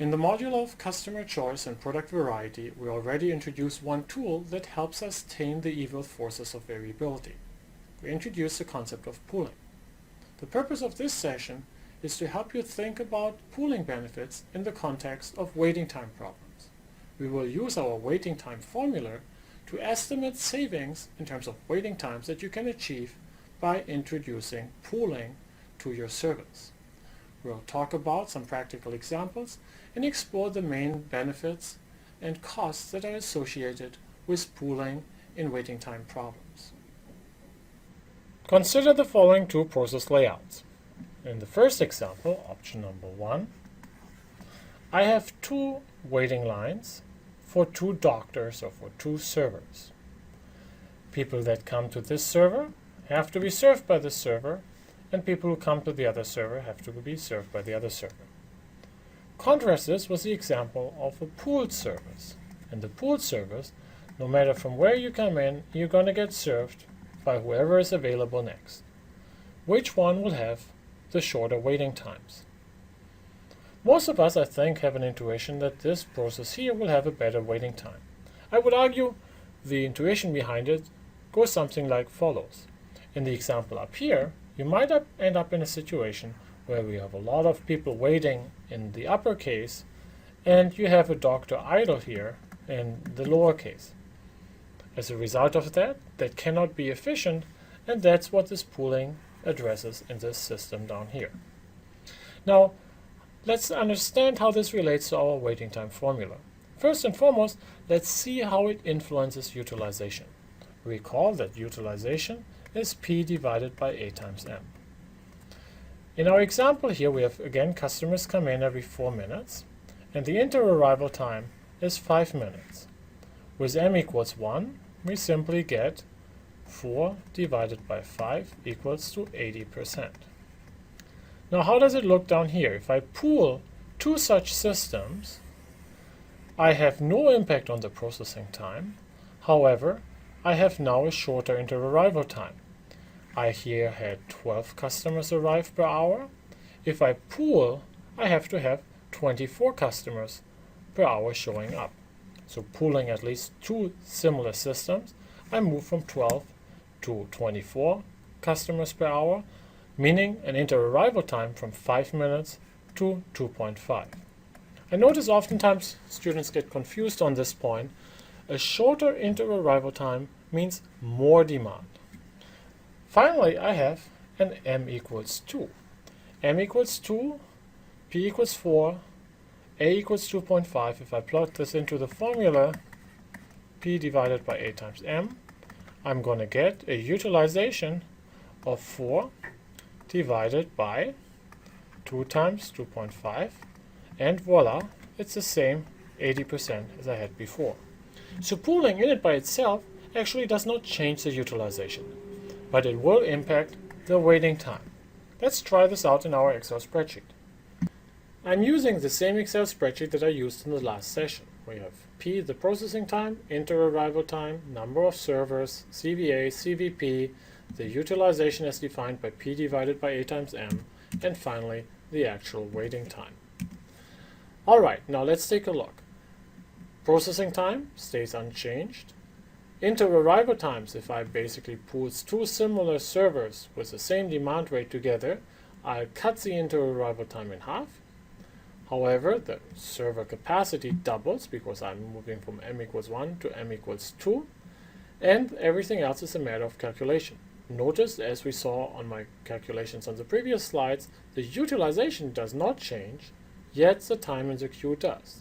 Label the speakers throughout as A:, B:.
A: In the module of customer choice and product variety, we already introduced one tool that helps us tame the evil forces of variability. We introduced the concept of pooling. The purpose of this session is to help you think about pooling benefits in the context of waiting time problems. We will use our waiting time formula to estimate savings in terms of waiting times that you can achieve by introducing pooling to your service. We'll talk about some practical examples and explore the main benefits and costs that are associated with pooling in waiting time problems. Consider the following two process layouts. In the first example, option number 1, I have two waiting lines for two doctors or for two servers. People that come to this server have to be served by this server, and people who come to the other server have to be served by the other server. Contrast this with the example of a pooled service. In the pooled service, no matter from where you come in, you're going to get served by whoever is available next. Which one will have the shorter waiting times? Most of us, I think, have an intuition that this process here will have a better waiting time. I would argue the intuition behind it goes something like follows. In the example up here, you might end up in a situation where we have a lot of people waiting in the upper case, and you have a doctor idle here in the lower case. As a result of that, that cannot be efficient, and that's what this pooling addresses in this system down here. Now, let's understand how this relates to our waiting time formula. First and foremost, let's see how it influences utilization. Recall that utilization is P divided by A times M. In our example here, we have again customers come in every 4 minutes, and the inter-arrival time is 5 minutes. With M equals 1, we simply get 4 divided by 5 equals to 80%. Now, how does it look down here? If I pool two such systems, I have no impact on the processing time. However, I have now a shorter inter-arrival time. I here had 12 customers arrive per hour. If I pool, I have to have 24 customers per hour showing up. So pooling at least two similar systems, I move from 12 to 24 customers per hour, meaning an inter-arrival time from 5 minutes to 2.5. I notice oftentimes students get confused on this point. A shorter inter-arrival time means more demand. Finally, I have an M equals 2. M equals 2, P equals 4, A equals 2.5. If I plug this into the formula, P divided by A times M, I'm going to get a utilization of 4 divided by 2 times 2.5, and voila, it's the same 80% as I had before. So pooling in it by itself actually does not change the utilization, but it will impact the waiting time. Let's try this out in our Excel spreadsheet. I'm using the same Excel spreadsheet that I used in the last session. We have P, the processing time, inter-arrival time, number of servers, CVA, CVP, the utilization as defined by P divided by A times M, and finally the actual waiting time. Alright, now let's take a look. Processing time stays unchanged. Inter-arrival times, if I basically pool two similar servers with the same demand rate together, I'll cut the inter-arrival time in half. However, the server capacity doubles because I'm moving from M equals 1 to M equals 2, and everything else is a matter of calculation. Notice, as we saw on my calculations on the previous slides, the utilization does not change, yet the time in the queue does.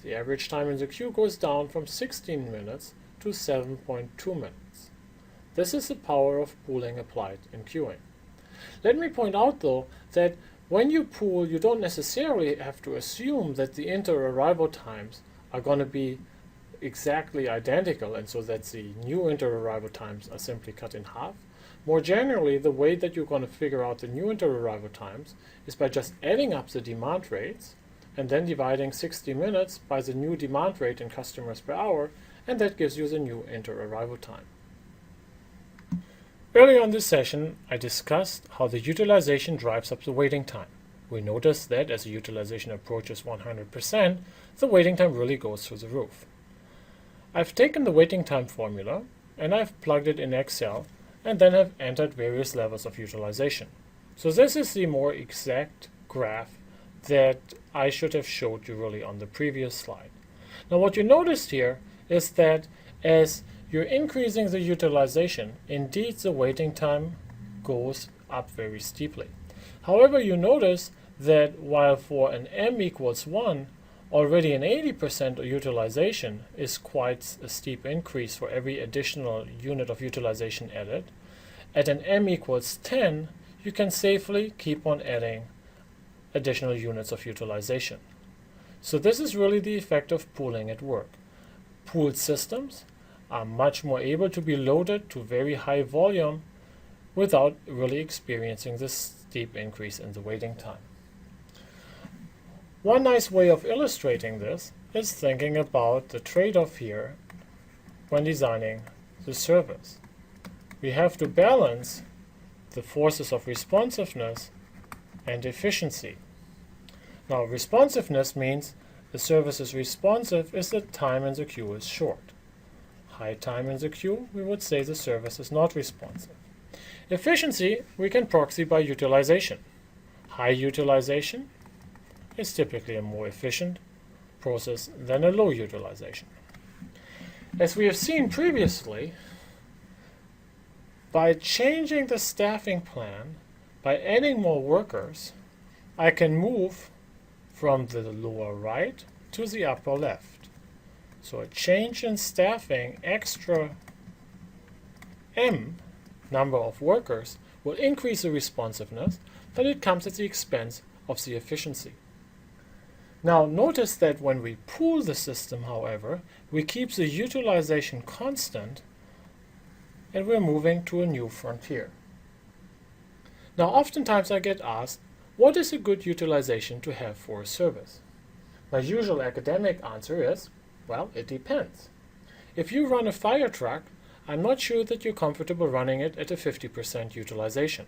A: The average time in the queue goes down from 16 minutes to 7.2 minutes. This is the power of pooling applied in queuing. Let me point out though that when you pool, you don't necessarily have to assume that the inter-arrival times are going to be exactly identical, and so that the new inter-arrival times are simply cut in half. More generally, the way that you're going to figure out the new inter-arrival times is by just adding up the demand rates and then dividing 60 minutes by the new demand rate in customers per hour, and that gives you the new inter-arrival time. Earlier on this session, I discussed how the utilization drives up the waiting time. We notice that as the utilization approaches 100%, the waiting time really goes through the roof. I've taken the waiting time formula and I've plugged it in Excel and then have entered various levels of utilization. So this is the more exact graph that I should have showed you really on the previous slide. Now what you noticed here is that as you're increasing the utilization, indeed the waiting time goes up very steeply. However, you notice that while for an m equals 1, already an 80% utilization is quite a steep increase for every additional unit of utilization added. At an m equals 10, you can safely keep on adding additional units of utilization. So this is really the effect of pooling at work. Pooled systems are much more able to be loaded to very high volume without really experiencing this steep increase in the waiting time. One nice way of illustrating this is thinking about the trade-off here when designing the service. We have to balance the forces of responsiveness and efficiency. Now, responsiveness means the service is responsive if the time in the queue is short. High time in the queue, we would say the service is not responsive. Efficiency we can proxy by utilization. High utilization is typically a more efficient process than a low utilization. As we have seen previously, by changing the staffing plan, by adding more workers, I can move from the lower right to the upper left. So a change in staffing, extra m number of workers, will increase the responsiveness, but it comes at the expense of the efficiency. Now notice that when we pool the system, however, we keep the utilization constant and we're moving to a new frontier. Now oftentimes I get asked, what is a good utilization to have for a service? My usual academic answer is, well, it depends. If you run a fire truck, I'm not sure that you're comfortable running it at a 50% utilization.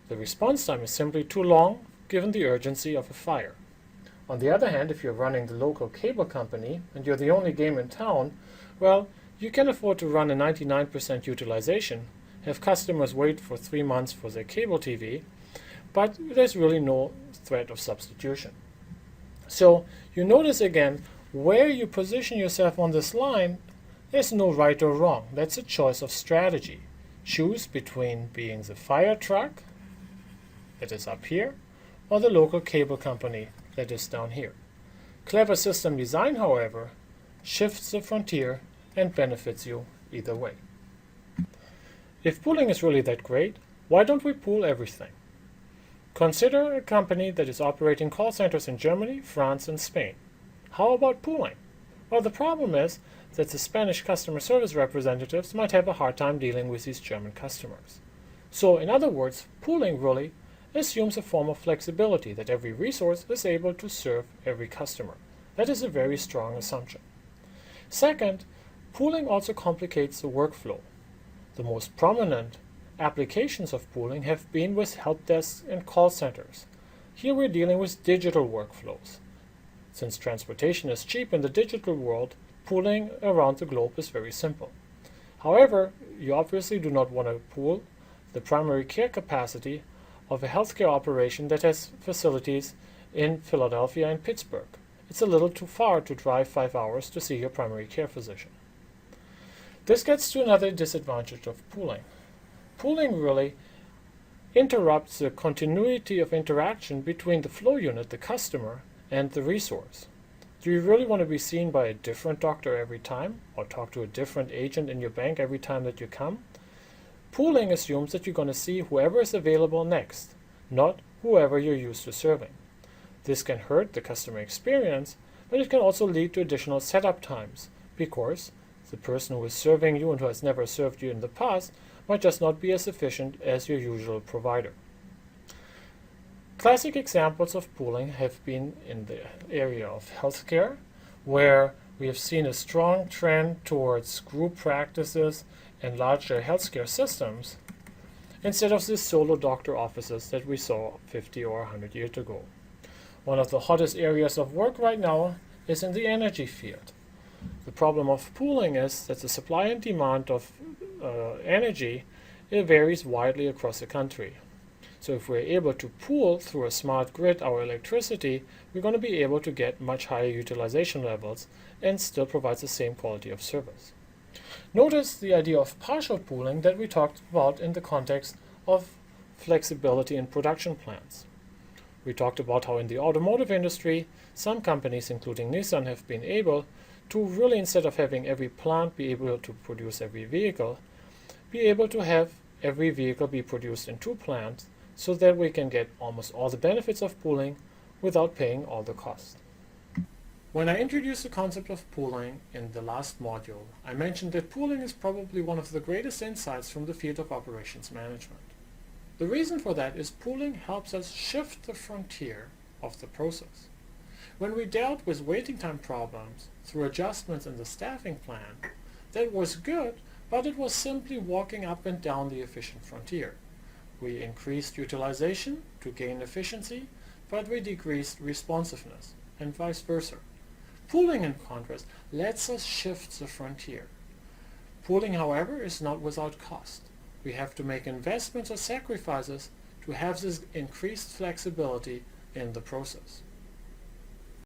A: The response time is simply too long given the urgency of a fire. On the other hand, if you're running the local cable company and you're the only game in town, well, you can afford to run a 99% utilization, have customers wait for 3 months for their cable TV, but there's really no threat of substitution. So you notice again, where you position yourself on this line, there's no right or wrong. That's a choice of strategy. Choose between being the fire truck that is up here or the local cable company that is down here. Clever system design, however, shifts the frontier and benefits you either way. If pooling is really that great, why don't we pool everything? Consider a company that is operating call centers in Germany, France, and Spain. How about pooling? Well, the problem is that the Spanish customer service representatives might have a hard time dealing with these German customers. So, in other words, pooling really assumes a form of flexibility that every resource is able to serve every customer. That is a very strong assumption. Second, pooling also complicates the workflow. The most prominent applications of pooling have been with help desks and call centers. Here we're dealing with digital workflows. Since transportation is cheap in the digital world, pooling around the globe is very simple. However, you obviously do not want to pool the primary care capacity of a healthcare operation that has facilities in Philadelphia and Pittsburgh. It's a little too far to drive 5 hours to see your primary care physician. This gets to another disadvantage of pooling. Pooling really interrupts the continuity of interaction between the flow unit, the customer, and the resource. Do you really want to be seen by a different doctor every time, or talk to a different agent in your bank every time that you come? Pooling assumes that you're going to see whoever is available next, not whoever you're used to serving. This can hurt the customer experience, but it can also lead to additional setup times, because the person who is serving you and who has never served you in the past might just not be as efficient as your usual provider. Classic examples of pooling have been in the area of healthcare, where we have seen a strong trend towards group practices and larger healthcare systems, instead of the solo doctor offices that we saw 50 or 100 years ago. One of the hottest areas of work right now is in the energy field. The problem of pooling is that the supply and demand of energy, it varies widely across the country. So if we're able to pool through a smart grid our electricity, we're going to be able to get much higher utilization levels and still provide the same quality of service. Notice the idea of partial pooling that we talked about in the context of flexibility in production plants. We talked about how in the automotive industry, some companies, including Nissan, have been able to really, instead of having every plant be able to produce every vehicle, be able to have every vehicle be produced in two plants so that we can get almost all the benefits of pooling without paying all the cost. When I introduced the concept of pooling in the last module, I mentioned that pooling is probably one of the greatest insights from the field of operations management. The reason for that is pooling helps us shift the frontier of the process. When we dealt with waiting time problems through adjustments in the staffing plan, that was good, but it was simply walking up and down the efficient frontier. We increased utilization to gain efficiency, but we decreased responsiveness, and vice versa. Pooling, in contrast, lets us shift the frontier. Pooling, however, is not without cost. We have to make investments or sacrifices to have this increased flexibility in the process.